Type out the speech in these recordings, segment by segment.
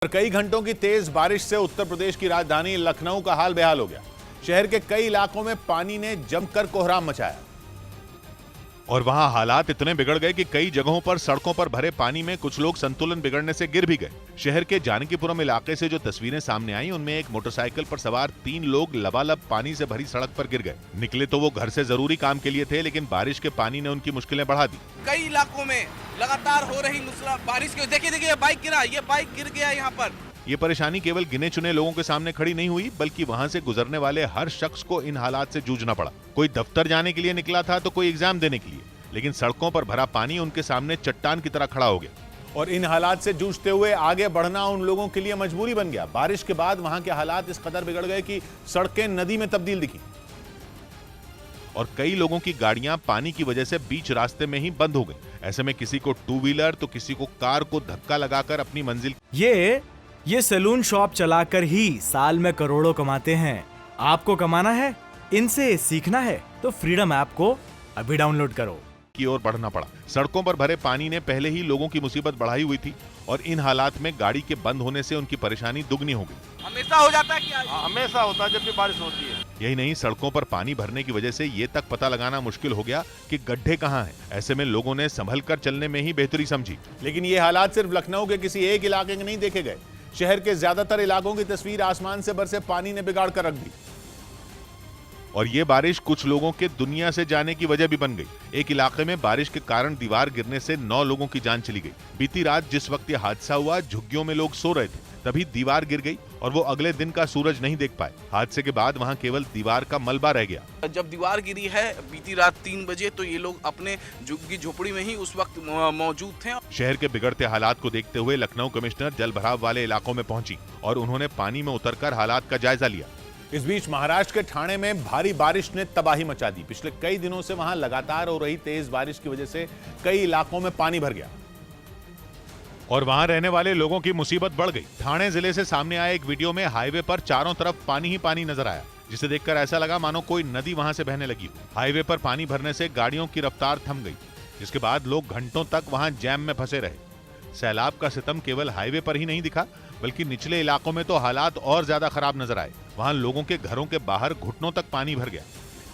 कई घंटों की तेज बारिश से उत्तर प्रदेश की राजधानी लखनऊ का हाल बेहाल हो गया। शहर के कई इलाकों में पानी ने जमकर कोहराम मचाया और वहां हालात इतने बिगड़ गए कि कई जगहों पर सड़कों पर भरे पानी में कुछ लोग संतुलन बिगड़ने से गिर भी गए। शहर के जानकीपुरम इलाके से जो तस्वीरें सामने आई उनमें एक मोटरसाइकिल पर सवार 3 लोग लबालब पानी से भरी सड़क पर गिर गए। निकले तो वो घर से जरूरी काम के लिए थे, लेकिन बारिश के पानी ने उनकी मुश्किलें बढ़ा दी। कई इलाकों में लगातार हो रही मूसलाधार बारिश की देखिए बाइक गिरा, ये बाइक गिर गया यहाँ पर। ये परेशानी केवल गिने चुने लोगों के सामने खड़ी नहीं हुई, बल्कि वहां से गुजरने वाले हर शख्स को इन हालात से जूझना पड़ा। कोई दफ्तर जाने के लिए निकला था तो कोई एग्जाम देने के लिए, लेकिन सड़कों पर भरा पानी उनके सामने चट्टान की तरह खड़ा हो गया। और इन हालात से जूझते हुए आगे बढ़ना उन लोगों के लिए मजबूरी बन गया। बारिश के बाद वहां के हालात इस कदर बिगड़ गए कि सड़कें नदी में तब्दील दिखी और कई लोगों की गाड़ियां पानी की वजह से बीच रास्ते में ही बंद हो गई। ऐसे में किसी को 2 व्हीलर तो किसी को कार को धक्का लगाकर अपनी मंजिल। ये सैलून शॉप चलाकर ही साल में करोड़ों कमाते हैं। आपको कमाना है, इनसे सीखना है तो फ्रीडम ऐप को अभी डाउनलोड करो। की ओर बढ़ना पड़ा। सड़कों पर भरे पानी ने पहले ही लोगों की मुसीबत बढ़ाई हुई थी और इन हालात में गाड़ी के बंद होने से उनकी परेशानी दुगनी हो गई। हमेशा हो जाता है क्या? हमेशा होता है जब भी बारिश होती है। यही नहीं, सड़कों पर पानी भरने की वजह से ये तक पता लगाना मुश्किल हो गया कि गड्ढे कहाँ हैं। ऐसे में लोगों ने संभल कर चलने में ही बेहतरी समझी। लेकिन ये हालात सिर्फ लखनऊ के किसी एक इलाके के नहीं देखे गए। शहर के ज्यादातर इलाकों की तस्वीर आसमान से बरसे पानी ने बिगाड़ कर रख दी। और ये बारिश कुछ लोगों के दुनिया से जाने की वजह भी बन गई। एक इलाके में बारिश के कारण दीवार गिरने से 9 लोगों की जान चली गई। बीती रात जिस वक्त ये हादसा हुआ, झुग्गियों में लोग सो रहे थे, तभी दीवार गिर गई और वो अगले दिन का सूरज नहीं देख पाए। हादसे के बाद वहाँ केवल दीवार का मलबा रह गया। जब दीवार गिरी है बीती रात 3 बजे, तो ये लोग अपने झुग्गी झोपड़ी में ही उस वक्त मौजूद थे। शहर के बिगड़ते हालात को देखते हुए लखनऊ कमिश्नर जल भराव वाले इलाकों में पहुंची और उन्होंने पानी में उतरकर हालात का जायजा लिया। इस बीच महाराष्ट्र के ठाणे में भारी बारिश ने तबाही मचा दी। पिछले कई दिनों से वहां लगातार हो रही तेज बारिश की वजह से कई इलाकों में पानी भर गया और वहां रहने वाले लोगों की मुसीबत बढ़ गई। ठाणे जिले से सामने आए एक वीडियो में हाईवे पर चारों तरफ पानी ही पानी नजर आया, जिसे देखकर ऐसा लगा मानो कोई नदी वहां से बहने लगी हो। हाईवे पर पानी भरने से गाड़ियों की रफ्तार थम गई, जिसके बाद लोग घंटों तक वहां जैम में फंसे रहे। सैलाब का सितम केवल हाईवे पर ही नहीं दिखा, बल्कि निचले इलाकों में तो हालात और ज्यादा खराब नजर आए। वहां लोगों के घरों के बाहर घुटनों तक पानी भर गया,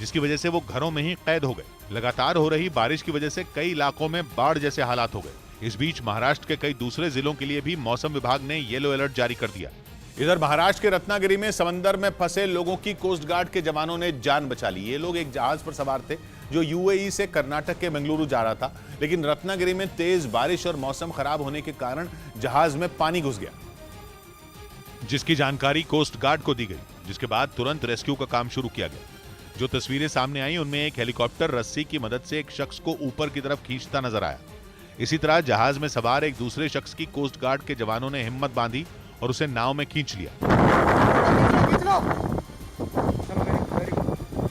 जिसकी वजह से वो घरों में ही कैद हो गए। लगातार हो रही बारिश की वजह से कई इलाकों में बाढ़ जैसे हालात हो गए। इस बीच महाराष्ट्र के कई दूसरे जिलों के लिए भी मौसम विभाग ने येलो अलर्ट जारी कर दिया। इधर महाराष्ट्र के रत्नागिरी में समंदर में फंसे लोगों की कोस्ट गार्ड के जवानों ने जान बचा ली। ये लोग एक जहाज पर सवार थे जो यूएई से कर्नाटक के बेंगलुरु जा रहा था, लेकिन रत्नागिरी में तेज बारिश और मौसम खराब होने के कारण जहाज में पानी घुस गया, जिसकी जानकारी कोस्ट गार्ड को दी गई, जिसके बाद तुरंत रेस्क्यू का काम शुरू किया गया। जो तस्वीरें सामने आई उनमें एक हेलीकॉप्टर रस्सी की मदद से एक शख्स को ऊपर की तरफ खींचता नजर आया। इसी तरह जहाज में सवार एक दूसरे शख्स की कोस्ट गार्ड के जवानों ने हिम्मत बांधी और उसे नाव में खींच लिया।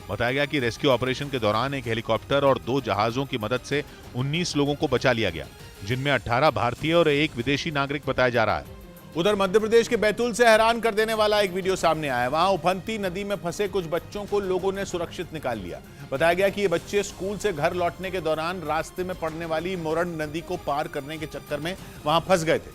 बताया गया कि रेस्क्यू ऑपरेशन के दौरान एक हेलीकॉप्टर और 2 जहाजों की मदद से 19 लोगों को बचा लिया गया, जिनमें 18 भारतीय और 1 विदेशी नागरिक बताया जा रहा है। उधर मध्य प्रदेश के बैतूल से हैरान कर देने वाला एक वीडियो सामने आया। वहां उफनती नदी में फंसे कुछ बच्चों को लोगों ने सुरक्षित निकाल लिया। बताया गया कि ये बच्चे स्कूल से घर लौटने के दौरान रास्ते में पड़ने वाली मोरंड नदी को पार करने के चक्कर में वहां फंस गए थे,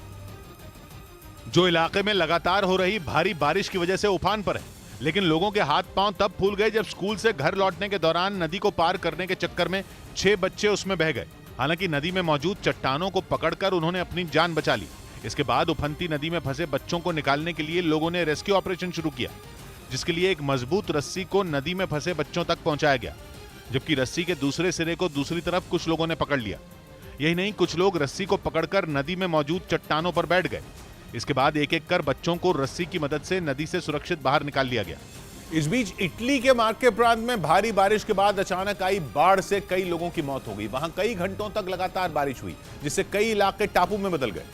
जो इलाके में लगातार हो रही भारी बारिश की वजह से उफान पर है। लेकिन लोगों के हाथ पांव तब फूल गए जब स्कूल से घर लौटने के दौरान नदी को पार करने के चक्कर में 6 बच्चे उसमें बह गए। हालांकि नदी में मौजूद चट्टानों को पकड़कर उन्होंने अपनी जान बचा ली। इसके बाद उफनती नदी में फंसे बच्चों को निकालने के लिए लोगों ने रेस्क्यू ऑपरेशन शुरू किया, जिसके लिए एक मजबूत रस्सी को नदी में फंसे बच्चों तक पहुंचाया गया, जबकि रस्सी के दूसरे सिरे को दूसरी तरफ कुछ लोगों ने पकड़ लिया। यही नहीं, कुछ लोग रस्सी को पकड़कर नदी में मौजूद चट्टानों पर बैठ गए। इसके बाद एक एक कर बच्चों को रस्सी की मदद से नदी से सुरक्षित बाहर निकाल लिया गया। इस बीच इटली के मार्के प्रांत में भारी बारिश के बाद अचानक आई बाढ़ से कई लोगों की मौत हो गई। वहां कई घंटों तक लगातार बारिश हुई, जिससे कई इलाके टापू में बदल गए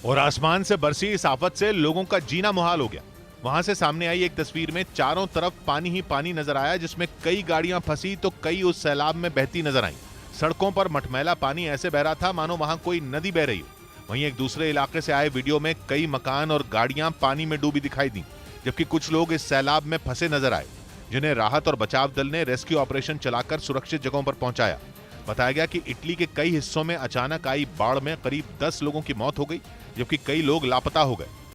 और आसमान से बरसी इस आफत से लोगों का जीना मुहाल हो गया। वहां से सामने आई एक तस्वीर में चारों तरफ पानी ही पानी नजर आया, जिसमें कई गाड़ियां फंसी तो कई उस सैलाब में बहती नजर आईं। सड़कों पर मटमैला पानी ऐसे बह रहा था मानो वहां कोई नदी बह रही हो। वहीं एक दूसरे इलाके से आए वीडियो में कई मकान और गाड़ियां पानी में डूबी दिखाई दी, जबकि कुछ लोग इस सैलाब में फंसे नजर आए, जिन्हें राहत और बचाव दल ने रेस्क्यू ऑपरेशन चलाकर सुरक्षित जगहों पर पहुंचाया। बताया गया कि इटली के कई हिस्सों में अचानक आई बाढ़ में करीब 10 लोगों की मौत हो गई, जबकि कई लोग लापता हो गए।